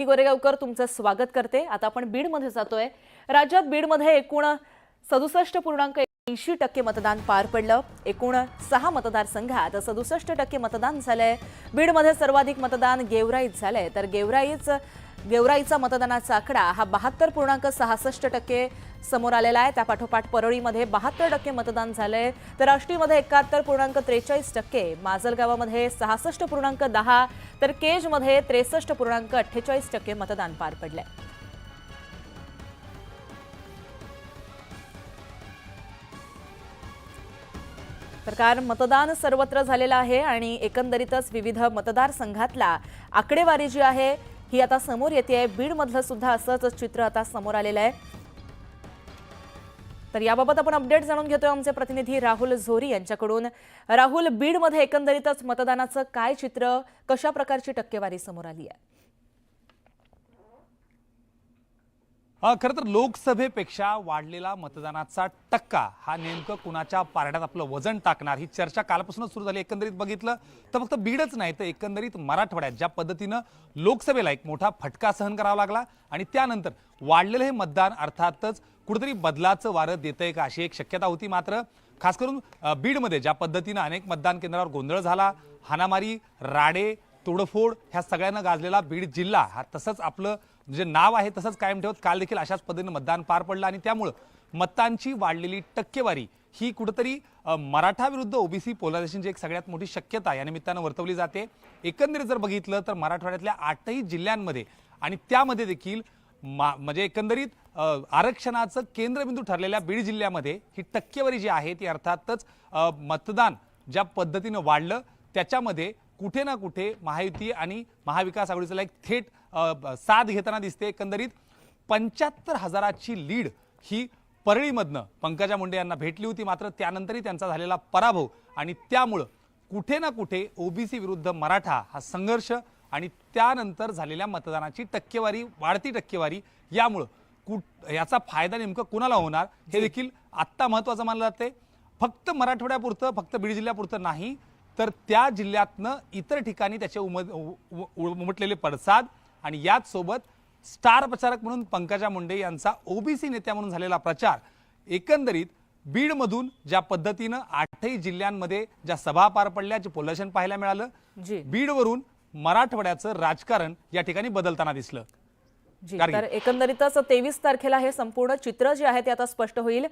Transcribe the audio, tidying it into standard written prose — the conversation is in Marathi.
मी गोरेगावकर तुमचं स्वागत करते। आता आपण बीडमध्ये जातोय। राज्यात बीडमध्ये एकूण 67.80% मतदान पार पडलं। एकूण 6 मतदारसंघात 67% मतदान झालंय। बीडमध्ये सर्वाधिक मतदान गेवराईत झालंय, तर गेवराईचा मतदानाचा आकडा हा 72.66% समोर आलेला आहे। त्यापाठोपाठ परळीमध्ये 72% मतदान झालंय, तर आष्टीमध्ये 71.43%, माजलगावामध्ये 66.10, तर केजमध्ये 63.48% मतदान पार पडलंय। सरकार मतदान सर्वत्र झालेलं आहे आणि एकंदरीतच विविध मतदारसंघातला आकडेवारी जी आहे ही आता समोर येते। बीडमधलं सुद्धा असंच चित्र आता समोर आलेलं आहे। तर याबाबत आपण अपडेट जाणून घेतोय आमचे प्रतिनिधी राहुल झोरी यांच्याकडून। राहुल, बीडमध्ये एकंदरीतच मतदानाचं काय चित्र, कशा प्रकारची टक्केवारी समोर आली आहे? खरं तर लोकसभेपेक्षा वाढलेला मतदानाचा टक्का हा नेमकं कुणाच्या पारड्यात आपलं वजन टाकणार ही चर्चा कालपासूनच सुरू झाली। एकंदरीत बघितलं तर फक्त बीडच नाही तर एकंदरीत मराठवाड्यात ज्या पद्धतीनं लोकसभेला एक मोठा फटका सहन करावा लागला आणि त्यानंतर वाढलेलं हे मतदान अर्थातच कुठेतरी बदलाचं वारं देतंय का अशी एक शक्यता होती। मात्र खास करून बीडमध्ये ज्या पद्धतीनं अनेक मतदान केंद्रावर गोंधळ झाला, हाणामारी, राडे, तोडफोड ह्या सगळ्यांना गाजलेला बीड जिल्हा हा तसंच आपलं जे नाव आहे तसंच कायम ठेवत काल देखील अशाच पद्धतीने मतदान पार पडलं आणि त्यामुळे मतांची वाढलेली टक्केवारी ही कुठेतरी मराठा विरुद्ध ओबीसी पोलरायझेशनची एक सगळ्यात मोठी शक्यता या निमित्तानं वर्तवली जाते। एकंदरीत जर बघितलं तर मराठवाड्यातल्या 8ही जिल्ह्यांमध्ये आणि त्यामध्ये देखील म्हणजे एकंदरीत आरक्षणाचं केंद्रबिंदू ठरलेल्या बीड जिल्ह्यामध्ये ही टक्केवारी जी आहे ती अर्थातच मतदान ज्या पद्धतीनं वाढलं त्याच्यामध्ये कुठे ना कुठे महायुती आणि महाविकास आघाडीचा एक थेट साथ घेताना दिसते। एकंदरीत 75,000ची लीड ही परळीमधनं पंकजा मुंडे यांना भेटली होती, मात्र त्यानंतरही त्यांचा झालेला पराभव आणि त्यामुळं कुठे ना कुठे ओबीसी विरुद्ध मराठा हा संघर्ष आणि त्यानंतर झालेल्या मतदानाची टक्केवारी वाढती टक्केवारी यामुळं याचा फायदा नेमकं कुणाला होणार हे देखील आत्ता महत्त्वाचं मानलं जाते। फक्त मराठवाड्यापुरतं, फक्त बीड जिल्ह्यापुरतं नाही तर त्या जिल्ह्यातनं इतर ठिकाणी त्याचे उमटलेले पडसाद आणि याच सोबत स्टार प्रचारक म्हणून पंकजा मुंडे यांचा ओबीसी नेत्या म्हणून झालेला प्रचार एकंदरीत बीडमधून ज्या पद्धतीनं 8ही जिल्ह्यांमध्ये ज्या सभा पार पडल्या, जे पोलरायझेशन पाहायला मिळालं, बीडवरून मराठवाड्याचं राजकारण या ठिकाणी बदलताना दिसलं। तर एकंदरीतच 23 तारखेला हे संपूर्ण चित्र जे आहे ते आता स्पष्ट होईल।